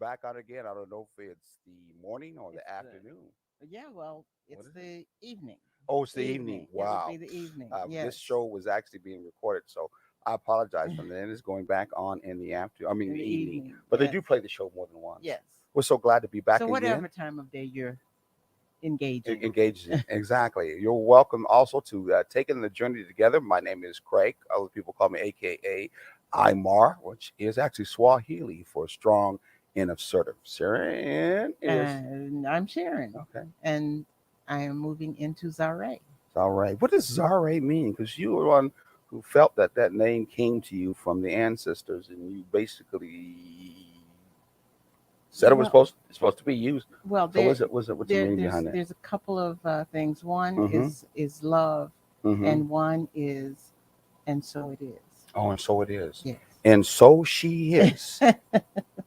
back out again. I don't know if it's the morning or It's the the afternoon. yeah, well, What it's is it? the evening. Oh, it's the evening. Evening. It would be Wow. the evening. This Yes. show was actually being recorded, so I apologize for In that. It's going back on in the after. I mean, the the evening. evening. But they Yes. do play the show more than once. Yes. We're so glad to be So back whatever again. time of day you're engaging. Engaged in exactly. You're welcome also to taking the journey together. My name is Craig. Other people call me AKA Imar, which is actually Swahili for strong and assertive. Sharon is And I'm Sharon. okay. And I am moving into Zare. It's all right. What does Zare mean? Because you were one who felt that that name came to you from the ancestors, and you basically said it was Well, supposed to be used. well, So there, what's the meaning behind that? there's a couple of things. One Mm-hmm. is love, Mm-hmm. and one is, and so it is. Oh, and so it is. Yes. And so she is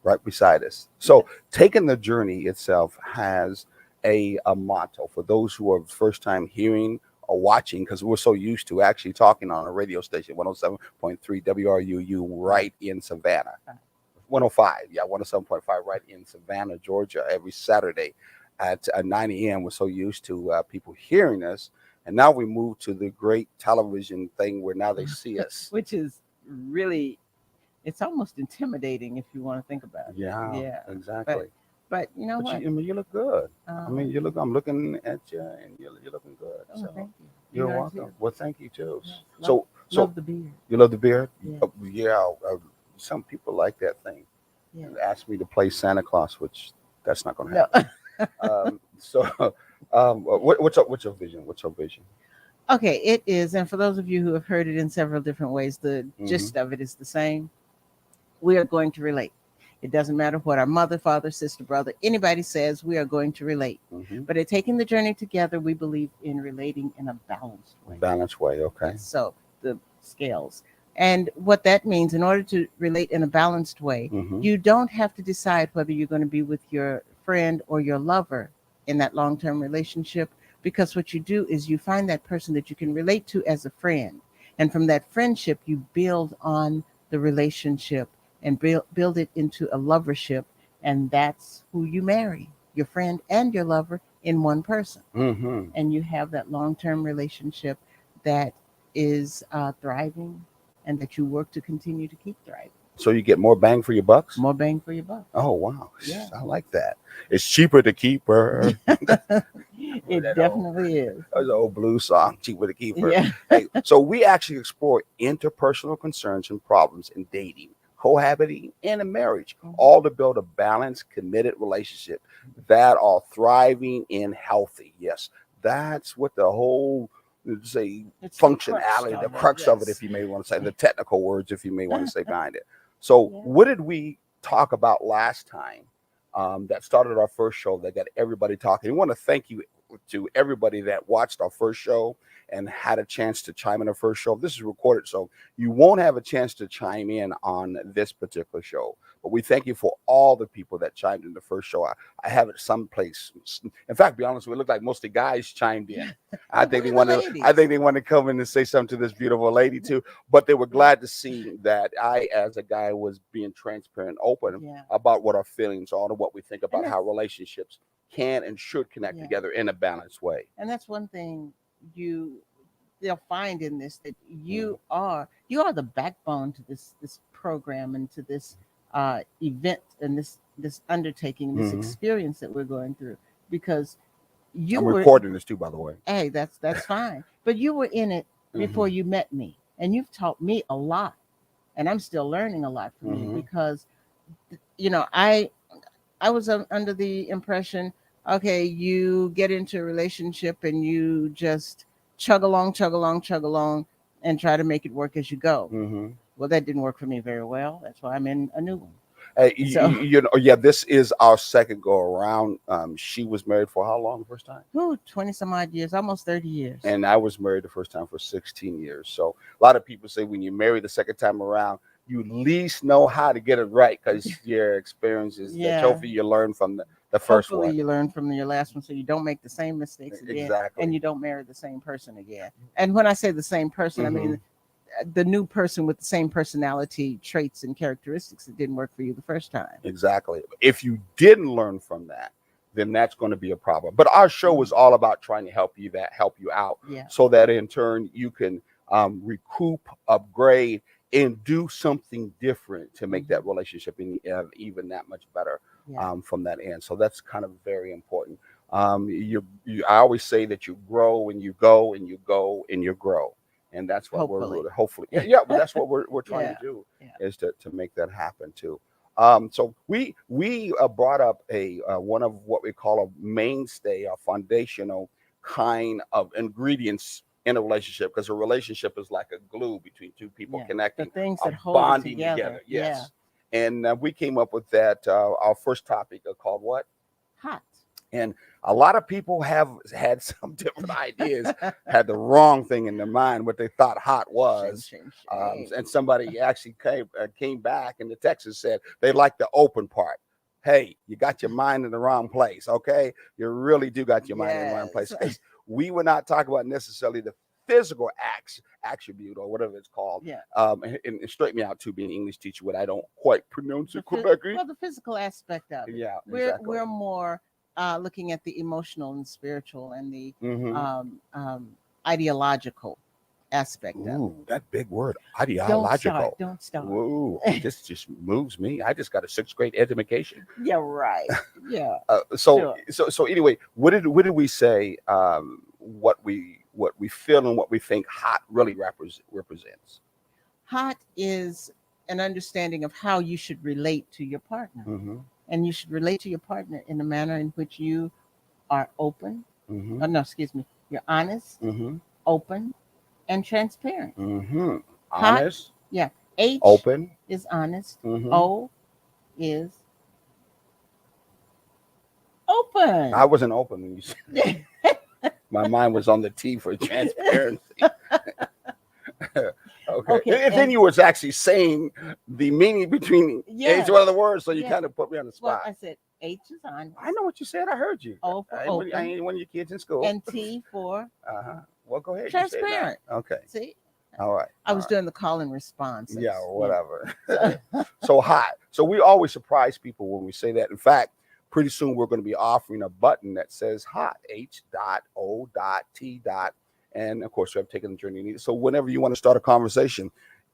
right beside us. Yes. So taking the journey itself has a motto for those who are first time hearing or watching, because we're so used to actually talking on a radio station 107.3 WRUU Five. right in Savannah. Five. 105, yeah, 107.5 right in Savannah, Georgia, every Saturday at 9 a.m. We're so used to people hearing us. And now we move to the great television thing where now they see us. Which is really, it's almost intimidating if you want to think about it. Yeah, Yeah. But exactly. but you know But what? you, I mean, you look good. I mean, Um, you look. I'm looking at you, and you're looking good. oh, So thank you. You you're are welcome. too. Well, thank you too. Yes. So Love the beard. you love the beard? Yeah. Yeah. Some people like that thing. Yeah. And ask me to play Santa Claus, which that's not going to No. happen. So, what's your vision? What's your vision? Okay, it is, and for those of you who have heard it in several different ways, the Mm-hmm. gist of it is the same. We are going to relate. It doesn't matter what our mother, father, sister, brother, anybody says, we are going to relate. Mm-hmm. But in taking the journey together, we believe in relating in a balanced way. Balanced way. Okay. Yes, so the scales. And what that means, in order to relate in a balanced way, Mm-hmm. you don't have to decide whether you're going to be with your friend or your lover in that long term relationship, because what you do is you find that person that you can relate to as a friend. And from that friendship, you build on the relationship and build it into a lovership. And that's who you marry, your friend and your lover in one person. Mm-hmm. And you have that long term relationship that is thriving and that you work to continue to keep thriving. So you get more bang for your bucks. More bang for your buck. Oh wow, Yeah. I like that. It's cheaper to keep her. It that old, definitely is. that was an old blues song, cheaper to keep her. Yeah. Hey, so we actually explore interpersonal concerns and problems in dating, cohabiting, and in marriage, all to build a balanced, committed relationship that are thriving and healthy. Yes, that's what the whole say It's the crux functionality, the of it. crux of it, Yes. if you may want to say the technical words, if you may want to say behind it. So, Yeah. what did we talk about last time? That started our first show that got everybody talking. We want to thank you to everybody that watched our first show and had a chance to chime in our first show. This is recorded, so you won't have a chance to chime in on this particular show. But we thank you for all the people that chimed in the first show. I have it someplace. In fact, to be honest, we look like most of the guys chimed in. I think they Where are the want to. I ladies? think they want to come in and say something to this beautiful lady too. But they were glad to see that I, as a guy, was being transparent, open Yeah. about what our feelings are and what we think And about that's, how relationships can and should connect yeah. together in a balanced way. And that's one thing you they'll find in this, that Mhm. you are the backbone to this program and to this event and this undertaking, this Mhm. experience that we're going through, because you I'm were, recording this too, by the way. hey, that's fine, but you were in it before Mhm. you met me, and you've taught me a lot, and I'm still learning a lot from you, Mhm. because I was under the impression, okay, you get into a relationship and you just chug along, chug along, chug along, and try to make it work as you go. Mhm. Well, that didn't work for me very well. That's why I'm in a new one. Hey, So, you know, yeah, this is our second go around. She was married for how long the first time? whew, 20 some odd years, almost 30 years. And I was married the first time for 16 years. So a lot of people say when you marry the second time around, you at least know how to get it right because your experiences that Yeah. hopefully you learn from the first Hopefully, one. you learn from your last one so you don't make the same mistakes again, and Exactly. you don't marry the same person again. And when I say the same person, I Hmm. mean the new person with the same personality traits and characteristics that didn't work for you the first time. Exactly. If you didn't learn from that, then that's going to be a problem. But our show is all about trying to help you out, Yeah. so that in turn you can recoup, upgrade, and do something different to make that relationship even that much better Yeah. from that end. So that's kind of very important. I always say that you grow and you go and you go and you grow, and that's what we're Hopefully. really, hopefully, yeah, but that's what we're trying Yeah. to do, Yeah. is to make that happen too. So we brought up a one of what we call a mainstay, a foundational kind of ingredients in a relationship, because a relationship is like a glue between two people Yeah. The connecting, things that hold it bonding together. together. Yeah. Yes, and we came up with that. Our first topic called what? Hot. And a lot of people have had some different ideas, had the wrong thing in their mind, what they thought hot was. Shame, shame. And somebody actually came back in the text and said they like the open part. Hey, you got your mind in the wrong place, okay? You really do got your mind in the wrong place, Yes. because we were not talking about necessarily the physical attribute or whatever it's called. Yeah. And straighten me out too, being an English teacher, when I don't quite pronounce it The correctly. well, the physical aspect of it. Yeah, We're exactly. more looking at the emotional and spiritual and the Mm-hmm. ideological aspect of it. Ooh, that big word, Don't ideological. start. Don't start. Whoa, this just moves me. I just got a sixth grade education. Yeah, right. Yeah. So, Sure. so anyway, what did we say? What we feel and what we think hot really represents. Hot is an understanding of how you should relate to your partner. Mm-hmm. And you should relate to your partner in a manner in which you are open. Mm-hmm. Oh, no, excuse me. You're honest, Mm-hmm. open, and transparent. Mm-hmm. Hot, Honest, yeah. H open. is honest. Mm-hmm. O is open. I wasn't open when you said my mind was on the T for transparency. Okay. And then you was actually saying the meaning between each one of the words, so you kind of put me on the Well, spot. I said H is honest. I know what you said. I heard you. O for I open. ain't one of your kids in school. And T for Well, go ahead. You say it now. transparent. Okay. See, All right. I was doing the call and response. Yeah, That's- whatever. So- So hot. So we always surprise people when we say that. In fact, pretty soon we're going to be offering a button that says hot, H.O.T. And of course, we have taken the journey. So whenever you want to start a conversation,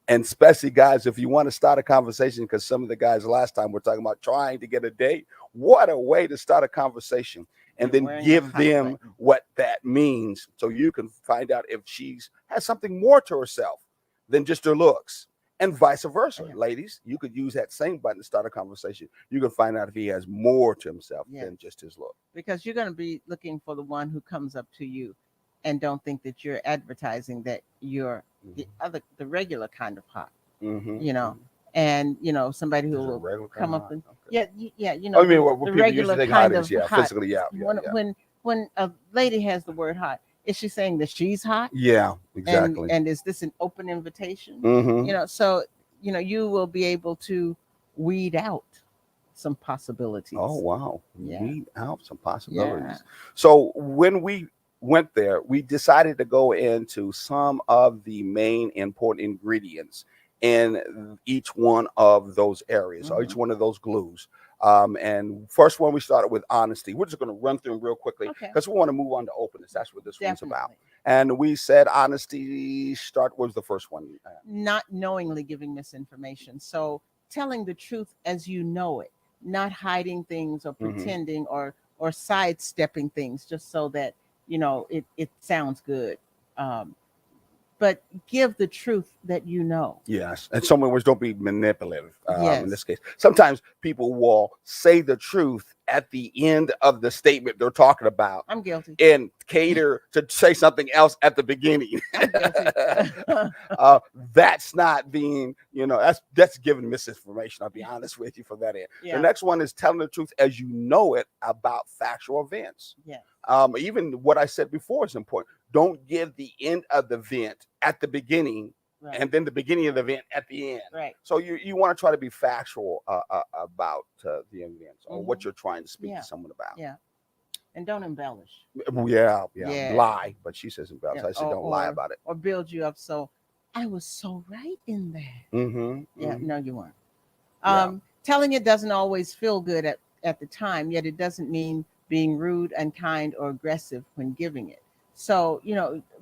and especially guys, if you want to start a conversation, because some of the guys last time were talking about trying to get a date, what a way to start a conversation. And You're then wearing give a hot them button. what that means, so you can find out if she's has something more to herself than just her looks. And vice versa. Yeah. Ladies, you could use that same button to start a conversation. You can find out if he has more to himself than just his look. Because you're going to be looking for the one who comes up to you and don't think that you're advertising that you're the regular kind of hot, Mm-hmm. you know, and somebody who will come up and I the mean, what people regular usually think kind hot is, of hot. physically, When a lady has the word hot, is she saying that she's hot? Yeah, exactly. And is this an open invitation? Mm-hmm. So you will be able to weed out some possibilities. Oh, wow. Yeah. Weed out some possibilities. Yeah. So when we went there, we decided to go into some of the main important ingredients in each one of those areas, or each one of those glues. And first one, we started with honesty. We're just going to run through them real quickly, because we want to move on to openness. That's what this one's about. And we said honesty was the first one. Not knowingly giving misinformation. So telling the truth as you know it, not hiding things or pretending or sidestepping things just so that it sounds good. But give the truth that you know. Yes. And some words, don't be manipulative Yes. in this case. Sometimes people will say the truth at the end of the statement they're talking about. I'm guilty. And cater to say something else at the beginning. I'm guilty. That's not being, that's giving misinformation. I'll be honest with you for that end. Yeah. The next one is telling the truth as you know it about factual events. Yeah. Even what I said before is important. Don't give the end of the event at the beginning, Right. and then the beginning of the event at the end. Right. So you want to try to be factual about the events or what you're trying to speak to someone about. Yeah. And don't embellish. Yeah. Lie, but she says embellish. I said don't lie about it. Or build you up. So I was so right in that. Mm-hmm. Yeah, Mm-hmm. no, you weren't. Yeah. Telling it doesn't always feel good at the time, yet it doesn't mean being rude, unkind, or aggressive when giving it. So,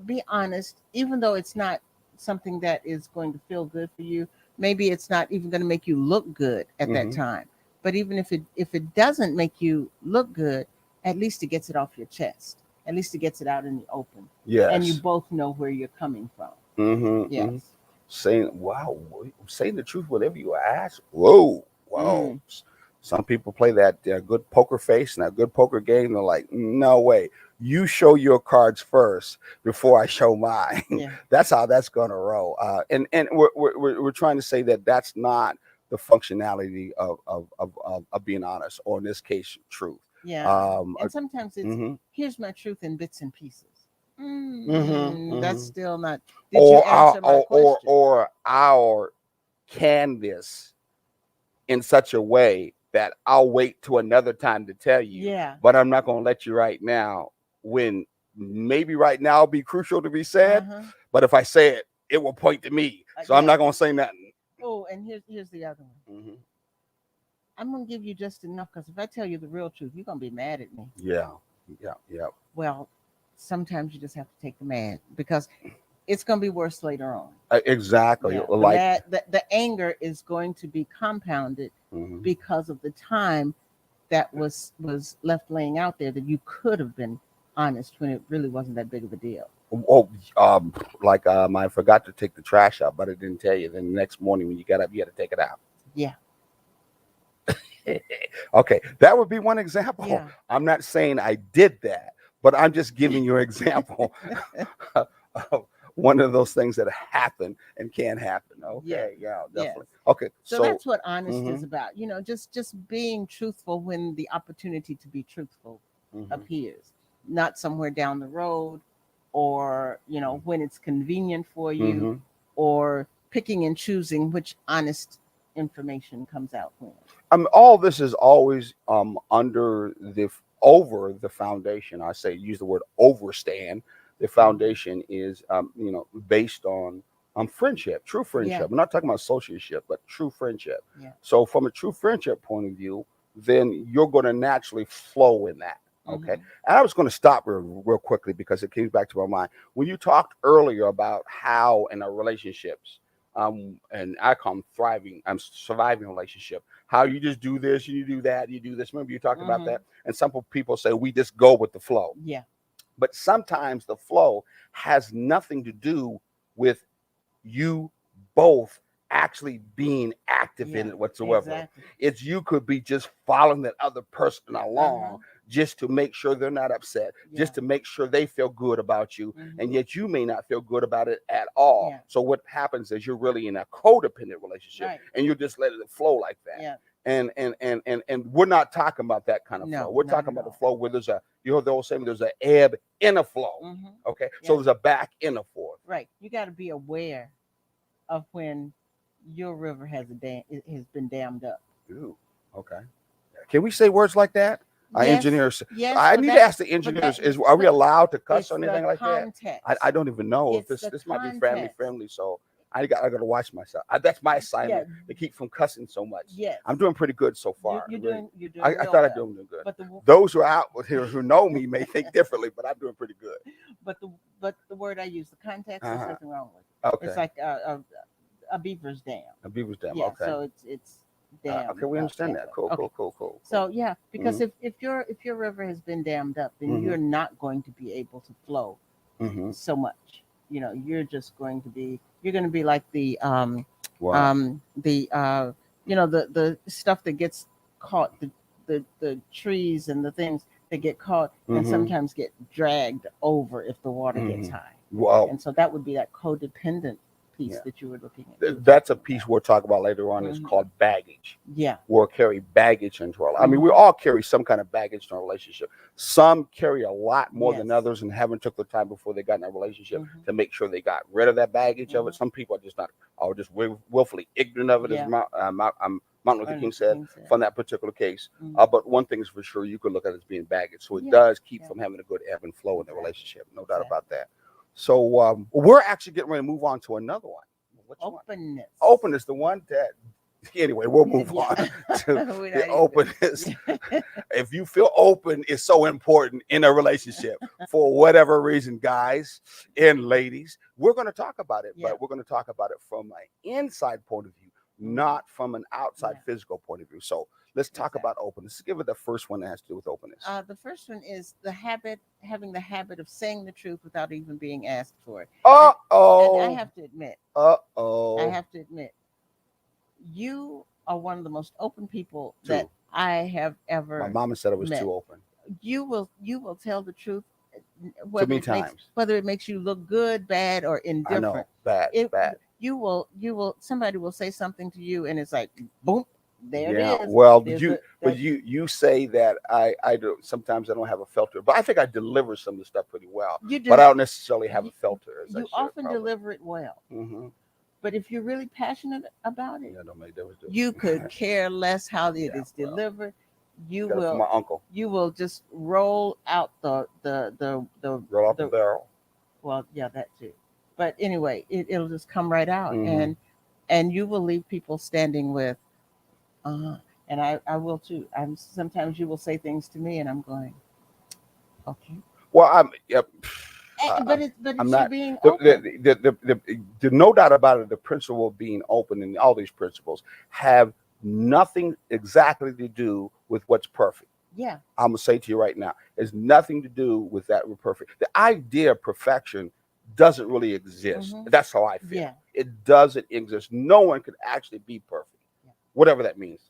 be honest, even though it's not something that is going to feel good for you, maybe it's not even going to make you look good at that Mm-hmm. time. But even if it doesn't make you look good, at least it gets it off your chest. At least it gets it out in the open. And you Yes. both know where you're coming from. Mm-hmm. Yes. Mm-hmm. Saying the truth, whatever you ask. Whoa, whoa. Mm, Some people play that good poker face and a good poker game. They're like, no way. You show your cards first before I show mine. yeah. That's how that's gonna roll. And we're trying to say that that's not the functionality of being honest, or in this case, truth. Yeah. Um, uh, And sometimes it's mm-hmm, here's my truth in bits and pieces. mm-hmm, That's mm-hmm. still not. Did you Or our answer my question? or our canvas in such a way that I'll wait to another time to tell you, Yeah. but I'm not going to let you right now, when maybe right now will be crucial to be Uh said. huh. But if I say it, it will point to me. So I'm Yeah. not going to say nothing. Oh, and here's the other one. Hmm. I'm gonna give you just enough because if I tell you the real truth, you're gonna be mad at me. Yeah. Yeah. Yeah. Well, sometimes you just have to take the mad because it's gonna be worse later on. Exactly. Yeah. The Like, mad, the anger is going to be compounded mhm. because of the time that was left laying out there that you could have been honest when it really wasn't that big of a deal. Oh, like I forgot to take the trash out, but I didn't tell you. Then the next morning when you got up, you had to take it out. Yeah. Okay, that would be one example. Yeah. I'm not saying I did that, but I'm just giving you an example of one of those things that happen and can happen. Yes. Okay, yeah, Yes. definitely. Okay, So so that's what honest is mhm, about. Just being truthful when the opportunity to be truthful mhm, appears, not somewhere down the road, or when it's convenient for you, mhm. or picking and choosing which honest information comes out when. All this is always under over the foundation. I say use the word overstand. The Mhm. foundation is based on friendship, true Yeah. friendship. I'm not talking about associateship, but true friendship. Yeah. So from a true friendship point of view, then you're going to naturally flow in that. Okay. Hmm. And I was going to stop real quickly because it came back to my mind when you talked earlier about how in our relationships, and I call them thriving, I'm surviving relationship, how you just do this, you do that, you do this. Remember you talked about Hmm. that? And some people say we just go with the flow. Yeah. But sometimes the flow has nothing to do with you both actually being active in Yeah. it whatsoever. Exactly. It's you could be just following that other person Uh-huh. along just to make sure they're not upset, Yeah. just to make sure they feel good about you, and Hmm. yet you may not feel good about it at all. Yeah. So what happens is you're really in a codependent relationship, Right. and you're just letting it flow like that. Yeah. And we're not talking about that kind of flow. No, We're not talking at about the all. flow where there's the old saying, there's an ebb in a flow. Hmm. Okay, so Yeah. there's a back in a forth. Right. You got to be aware of when your river it has been dammed up. Ooh, okay. Can we say words like that? Yes, Engineers. yes, I but need to that, ask the but that, engineers: are we allowed to cuss it's or the anything like that? I context. don't even know if It's this the this might be family context. friendly, so I got to watch myself. That's my Yeah, assignment to keep from cussing so much. yes, I'm doing pretty good so you, far. you're Really, doing you're doing I real thought I well. doing good. But Those who are out here who know me may think differently, but I'm doing pretty good. but the word I use, the context, there's Uh-huh. nothing wrong with. It's Okay. like a beaver's dam. A beaver's dam. Yeah, Okay. so it's Okay, dammed we up understand that that. way. Cool, Okay. cool, cool, cool, cool. So yeah, because Mm-hmm. if your river has been dammed up, then Mm-hmm. you're not going to be able to flow Mm-hmm. so much. You're going to be like Wow. the stuff that gets caught, the trees and the things that get caught and Mm-hmm. sometimes get dragged over if the water gets Mm-hmm. high. Well, And so that would be that codependent piece yeah. that you were That's a talking piece about. we'll talk about later on. It's Hmm. called baggage. Yeah. We'll carry baggage into our life. I mean, we Hmm. all carry some kind of baggage in our relationship. Some carry a lot more than Yes. others and haven't took the time before they got in a relationship Hmm. to make sure they got rid of that baggage of Hmm. it. Some people are just not, are just willfully ignorant of it, as Yeah. Martin Luther Martin King Luther said King said. from that particular case. Hmm. But one thing is for sure, you could look at it as being baggage. So it Yeah. does keep Yeah. from having a good ebb and flow in the Exactly. relationship. No doubt about Exactly. that. So we're actually getting ready to move on to another one. Which one? Openness. Openness, the one that. Anyway, we'll move Yeah. on to We're the not openness. even- If you feel open is so important in a relationship for whatever reason, guys and ladies, we're going to talk about it, Yeah. but we're going to talk about it from an inside point of view, Mhm. not from an outside Yeah. physical point of view. So let's talk Exactly. about openness. Let's give it the first one that has to do with openness. The first one is having the habit of saying the truth without even being asked for it. Uh And I oh. have to admit, Uh oh. you are one of the most open people True. that I have My ever mama said it was met. too open. You will tell the truth, Too whether many it makes times. whether it makes you look good, bad, or I indifferent. know. Bad. It Bad. you will somebody will say something to you, and it's like boom, there it Yeah. is. Well, There's but you say that I do sometimes I don't have a filter, but I think I deliver some of the stuff pretty well. you But do I don't necessarily have a you, filter as I you should. often Probably. deliver it well, Mm-hmm. but if you're really passionate about it, Yeah, don't make difference. you could care less how it Yeah, is well, delivered. You got it from my will uncle. you will just roll out the Roll off the the barrel. well, yeah, that too. But anyway, it'll just come right out, Mm-hmm. and you will leave people standing with, uh, and I will too. I'm sometimes you will say things to me, and I'm going, okay. Well, I'm. Yep. But I'm it's you not. being The, open. the no doubt about it. The principle of being open and all these principles have nothing exactly to do with what's perfect. Yeah. I'm gonna say to you right now, it's nothing to do with that we're perfect. The idea of perfection doesn't really exist. Hmm. That's how I feel. Yeah. It doesn't exist. No one could actually be perfect, Yeah. whatever that means.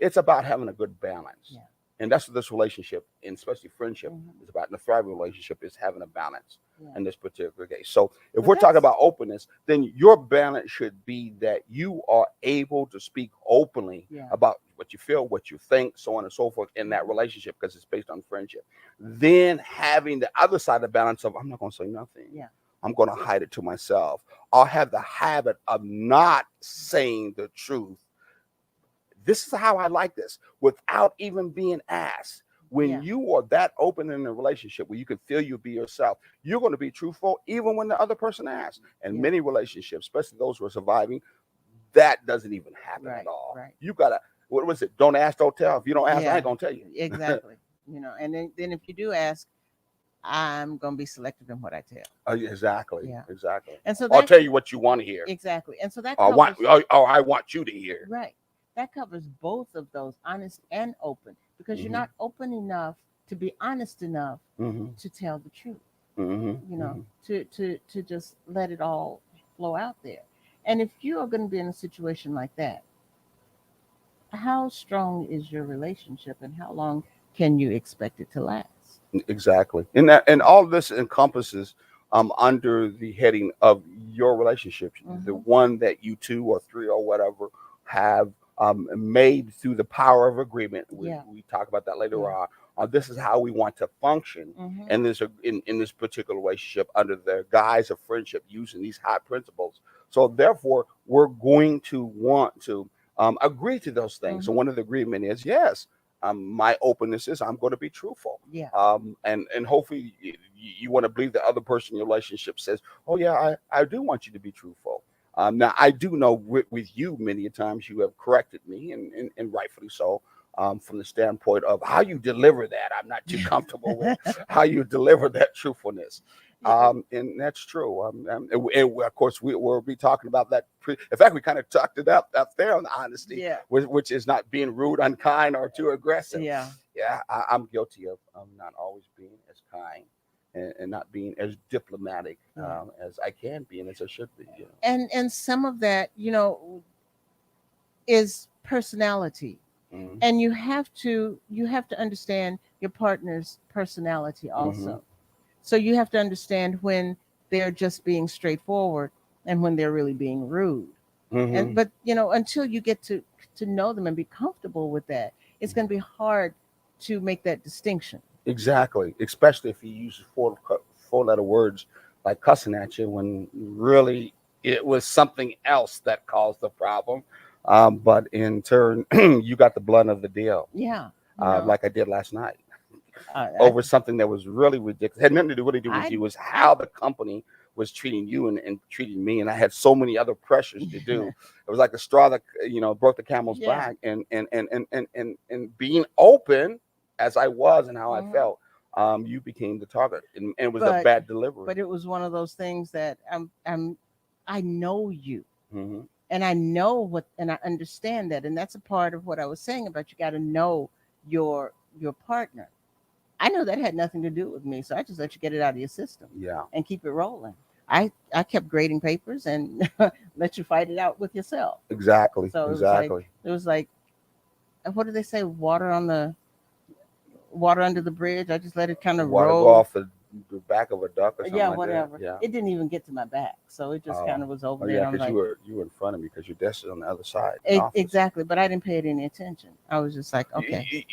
It's about having a good balance. Yeah. And that's what this relationship, and especially friendship, Hmm. is about. And a thriving relationship is having a balance Yeah. in this particular case. So if But we're talking that's about openness, then your balance should be that you are able to speak openly yeah. about what you feel, what you think, so on and so forth in that Mhm. relationship because it's based on friendship. Then having the other side of the balance of I'm not going to say nothing. Yeah. I'm going to hide it to myself. I'll have the habit of not saying the truth. This is how I like this without even being asked. When Yeah. you are that open in a relationship where you can feel you be yourself, you're going to be truthful even when the other person asks. And Yeah. many relationships, especially those who are surviving, that doesn't even happen at Right. all. Right. You gotta, what was it? Don't ask, don't tell. If you don't ask, I Yeah. ain't gonna tell you. Exactly. And then if you do ask, I'm gonna be selective in what I tell. Exactly, Yeah. exactly. And so I'll that tell you what you want to hear. exactly. And so that Or covers I want you to hear. right. That covers both of those, honest and open, because you're Mm-hmm. not open enough to be honest enough Mm-hmm. to tell the truth. Mm-hmm. You know, Mm-hmm. to just let it all flow out there. And if you are going to be in a situation like that, how strong is your relationship, and how long can you expect it to last? Exactly. And all of this encompasses under the heading of your relationship, the Hmm. one that you two or three or whatever have made through the power of agreement. Yeah. We talk about that later Yeah. on. This is how we want to function Hmm. in this particular relationship under the guise of friendship using these high principles. So therefore, we're going to want to agree to those things. So Hmm. one of the agreement is yes, my openness is I'm going to be truthful. Yeah. And hopefully you want to believe the other person in your relationship says, oh yeah, I do want you to be truthful. Now I do know with you many times you have corrected me and rightfully so. From the standpoint of how you deliver that, I'm not too comfortable with how you deliver that truthfulness. And that's true. And of course, we'll be talking about that. In fact, we kind of talked it up there on the honesty, Yeah. which is not being rude, unkind, or too aggressive. Yeah. Yeah, I'm guilty of not always being as kind and not being as diplomatic Yeah. as I can be and as I should be. And some of that, is personality. Mm-hmm. And you have to understand your partner's personality Mm-hmm. also. So you have to understand when they're just being straightforward and when they're really being rude. Mm-hmm. And but until you get to know them and be comfortable with that, it's going to be hard to make that distinction. Exactly, especially if you use four-letter words like cussing at you when really it was something else that caused the problem. But in turn, you got the blunt of the deal, Yeah. like I did last night. I over something that was really ridiculous. Had nothing to do really do with I you. It was how the company was treating you and treating me, and I had so many other pressures to do. It was like the straw that broke the camel's yeah. back, and being open as I was and how I Mhm. felt, you became the target, and it was a But bad delivery. it was one of those things that I know you, Hmm. and I know what, and I understand that, and that's a part of what I was saying about you got to know your partner. I know that had nothing to do with me, so I just let you get it out of your system Yeah, and keep it rolling. I kept grading papers and let you fight it out with yourself. exactly, So exactly. it was like what do they say? Water under the bridge. I just let it kind of Water go roll. off the back of a duck or something Yeah, like that. whatever. Yeah. It didn't even get to my back, so it just Oh, kind of was over oh there. yeah, And I'm because like, you were in front of me because your desk is on the other side in the office. Exactly, but I didn't pay it any attention. I was just like, okay.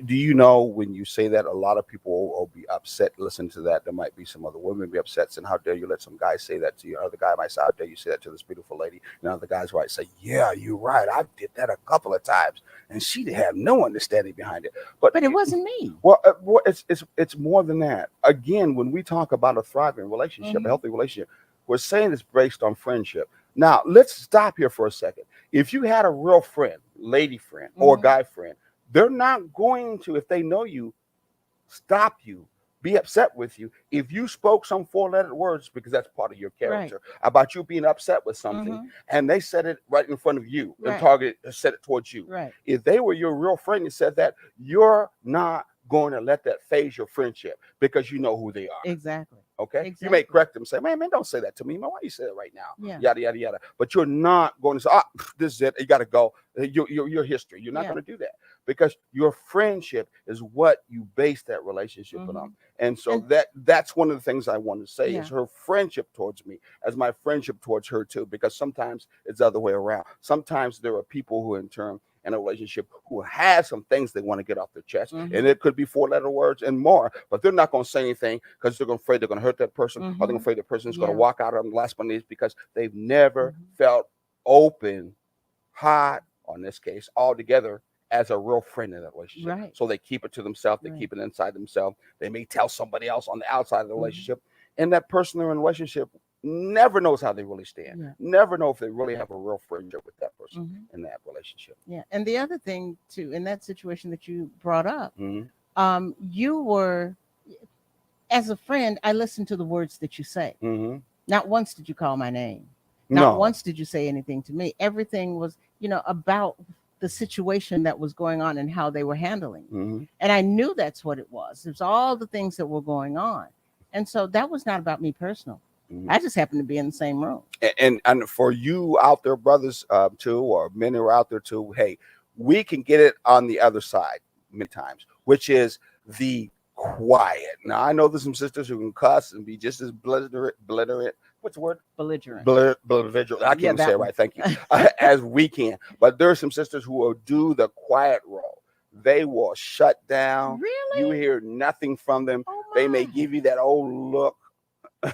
Do you know when you say that a lot of people will be upset? Listen to that. There might be some other women be upset, saying, "How dare you let some guy say that to you?" Other guy might say, "How dare you say that to this beautiful lady?" And other guys might say, "Yeah, you're right. I did that a couple of times, and she didn't have no understanding behind it." But But it wasn't me. well, it's more than that. Again, when we talk about a thriving relationship, a Hmm. healthy relationship, we're saying it's based on friendship. Now, let's stop here for a second. If you had a real friend, lady friend, or Hmm. guy friend, they're not going to, if they know you, stop you, be upset with you if you spoke some four-lettered words because that's part of your Right. character about you being upset with something, Hmm. and they said it right in front of you and Right. target said it towards you. Right. If they were your real friend and said that, you're not going to let that phase your friendship because you know who they are. Exactly. Okay, you may Exactly. correct them, say, "Man, don't say that to me, man. Why you say that right now?" Yeah. Yada yada yada. But you're not going to say, "Ah, this is it. You got to go. Your history." You're not Yeah. going to do that because your friendship is what you base that relationship on. Hmm. And so And that's one of the things I want to say is yeah. her friendship towards me as my friendship towards her too. Because sometimes it's the other way around. Sometimes there are people who, in turn, in a relationship who has some things they want to get off their chest. And Hmm. it could be four-letter words and more, but they're not going to say anything because they're afraid they're going to hurt that person or they're Hmm. afraid the person is going to Yeah. walk out on the last one of these because they've never Hmm. felt open, hot, or in this case, all together as a real friend in that relationship. Right. So they keep it to themselves, they Right. keep it inside themselves. They may tell somebody else on the outside of the Hmm. relationship. And that person they're in a relationship never knows how they really stand, Yeah. never know if they really have a real friendship with that person Hmm. in that relationship. Yeah. And the other thing too, in that situation that you brought up, Mm-hmm. you were, as a friend, I listened to the words that you say. Mm-hmm. Not once did you call my name. Not No. once did you say anything to me. Everything was, about the situation that was going on and how they were handling it. Mm-hmm. And I knew that's what it was. It was all the things that were going on. And so that was not about me personal. Mm-hmm. I just happened to be in the same room. And for you out there, brothers, too, or men who are out there too, hey, we can get it on the other side many times, which is the quiet. Now I know there's some sisters who can cuss and be just as belligerent. What's the word? Belligerent. Belligerent. I can't Yeah, even say that it one. right. Thank you. As we can, but there are some sisters who will do the quiet role. They will shut down. You Really? hear nothing from them. Oh They may my. give you that old look.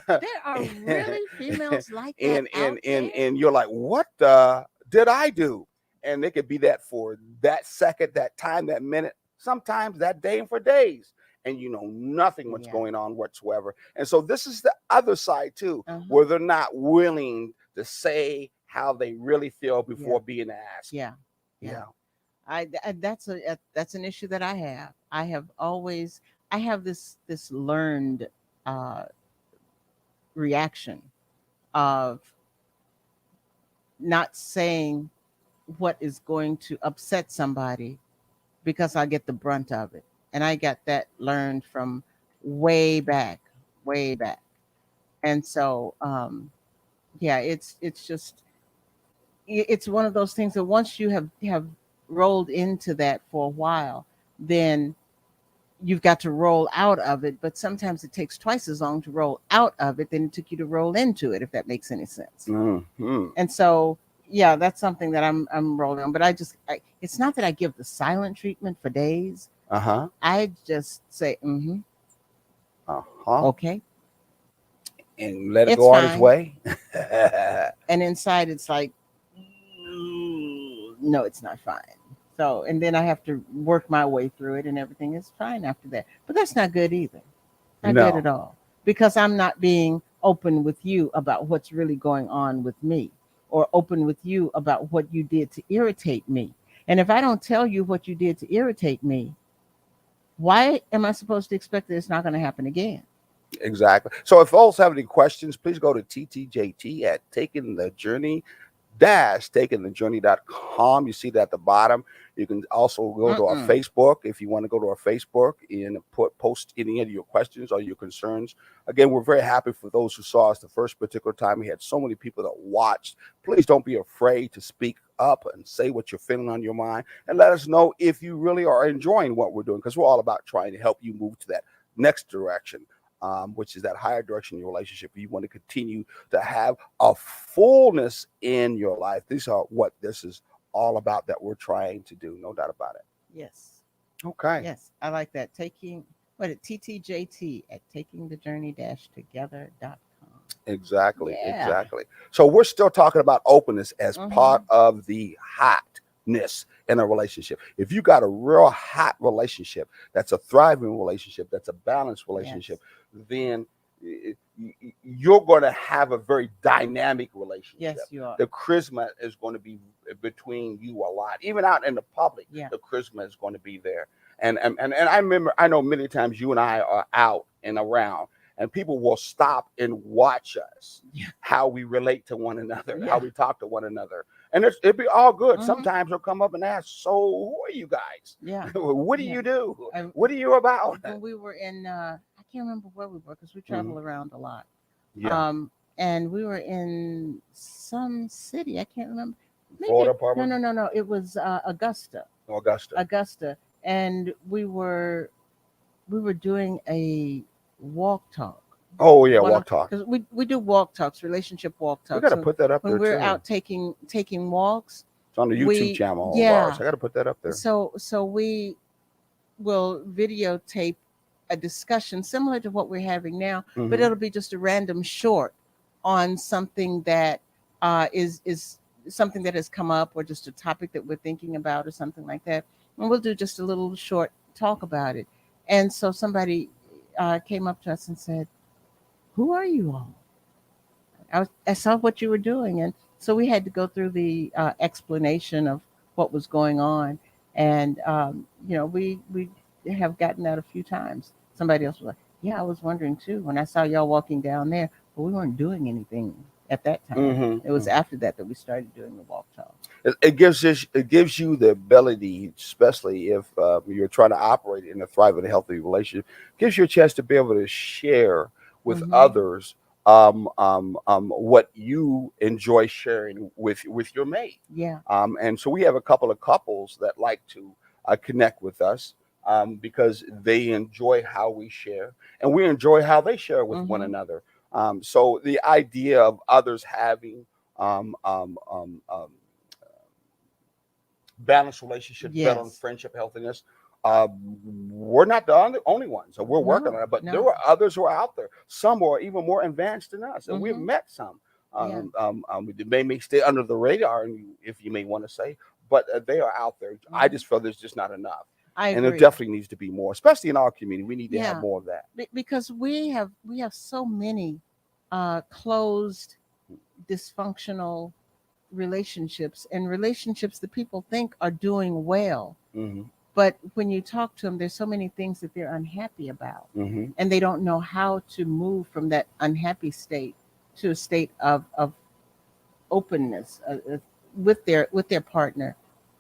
There are and, really females like that and out and and there? and you're like, what the did I do? And it could be that for that second, that time, that minute, sometimes that day, and for days, and you know nothing what's Yeah. going on whatsoever. And so this is the other side too, Uh-huh. where they're not willing to say how they really feel Yeah. before being asked. Yeah. Yeah. Yeah. That's an issue that I have. I have this learned uh, reaction of not saying what is going to upset somebody because I get the brunt of it, and I got that learned from way back, way back. And so, yeah, it's just it's one of those things that once you have rolled into that for a while, then you've got to roll out of it, but sometimes it takes twice as long to roll out of it than it took you to roll into it, if that makes any sense. Hmm. And so, yeah, that's something that I'm rolling on. But it's not that I give the silent treatment for days. Uh-huh. I just say, mm-hmm, Uh-huh. okay, And let it it's go on its fine. way. And inside, it's like, no, it's not fine. So, and then I have to work my way through it, and everything is fine after that. But that's not good either. Not good No, at all. Because I'm not being open with you about what's really going on with me, or open with you about what you did to irritate me. And if I don't tell you what you did to irritate me, why am I supposed to expect that it's not going to happen again? exactly. So if folks have any questions, please go to TTJT at Taking the Journey takingthejourney.com. You see that at the bottom. You can also go to our Mm-mm. Facebook if you want to go to our Facebook and post any of your questions or your concerns. Again, we're very happy for those who saw us the first particular time. We had so many people that watched. Please don't be afraid to speak up and say what you're feeling on your mind, and let us know if you really are enjoying what we're doing, because we're all about trying to help you move to that next direction, which is that higher direction in your relationship. You want to continue to have a fullness in your life. These are what this is all about that we're trying to do. No doubt about it. Yes. Okay. Yes. I like that. Taking what at TTJT at takingthejourney-together.com. Exactly. Yeah. Exactly. So we're still talking about openness as Mm-hmm. part of the hotness in a relationship. If you got a real hot relationship, that's a thriving relationship, that's a balanced relationship, Yes. then you're going to have a very dynamic relationship. Yes, you are. The charisma is going to be between you a lot. Even out in the public, Yeah. the charisma is going to be there. And I remember, I know many times you and I are out and around, and people will stop and watch us, Yeah. how we relate to one another, how Yeah. we talk to one another. And it'd be all good. Mm-hmm. Sometimes they'll come up and ask, so who are you guys? Yeah. What do Yeah. you do? I, What are you about? when we were in, I can't remember where we were because we Mhm. travel around a lot. Yeah. Um, and we were in some city. I can't remember. Florida, Maybe no, probably. no, no, no. It was Augusta, Augusta. Augusta, and we were doing a walk talk. Oh yeah, One walk of talk. because we do walk talks, relationship walk We talks. got to So put that up when there we're too. out taking walks, It's on the YouTube we channel of ours. yeah. I got to put that up there. So we will videotape a discussion similar to what we're having now, but Hmm. it'll be just a random short on something that is something that has come up, or just a topic that we're thinking about, or something like that. And we'll do just a little short talk about it. And so somebody came up to us and said, "Who are you all?" I saw what you were doing, and so we had to go through the explanation of what was going on, and we have gotten that a few times. Somebody else was like, "Yeah, I was wondering too when I saw y'all walking down there, but we weren't doing anything at that time. Hmm. It was after that we started doing the walk talk." It gives you the ability, especially if you're trying to operate in a thriving, healthy relationship, gives you a chance to be able to share with Mm-hmm. others what you enjoy sharing with your mate. Yeah. And so we have a couple of couples that like to connect with us, because they enjoy how we share, and we enjoy how they share with one Mm-hmm. another. So the idea of others having um, um, um, um, balanced relationships, balanced Yes. friendship, healthiness. We're not the only ones, so we're working No. on it. But there No. are others who are out there. Some are even more advanced than us, and we've Mm-hmm. met some. Yeah. They may stay under the radar, if you may want to say, but they are out there. I Mm-hmm. just feel there's just not enough, I and there agree. definitely needs to be more, especially in our community. We need to have Yeah. more of that. Because we have so many closed, dysfunctional relationships, and relationships that people think are doing well, Hmm. but when you talk to them, there's so many things that they're unhappy about, Hmm. and they don't know how to move from that unhappy state to a state of openness with their partner,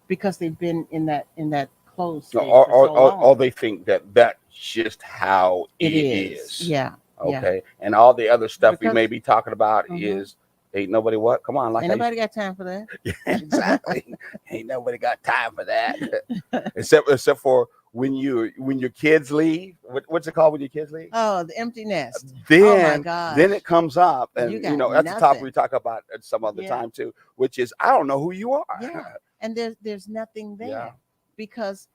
because they've been in that closed state Or, for or, so or, or long. they think that that's just how It it is. is. Yeah. Yeah. Okay. And all the other stuff we may Because be talking about mhm, is ain't nobody what? Come on, like ain't I used nobody got time for to. that. Exactly. Ain't nobody got time for that. Except for when your kids leave. What's it called when your kids leave? Oh, the empty nest. Oh my Then gosh. it comes up, You and got that's a topic we nothing. talk about at some other Yeah. time too, which is I don't know who you are. Yeah. And there's nothing Yeah. there, because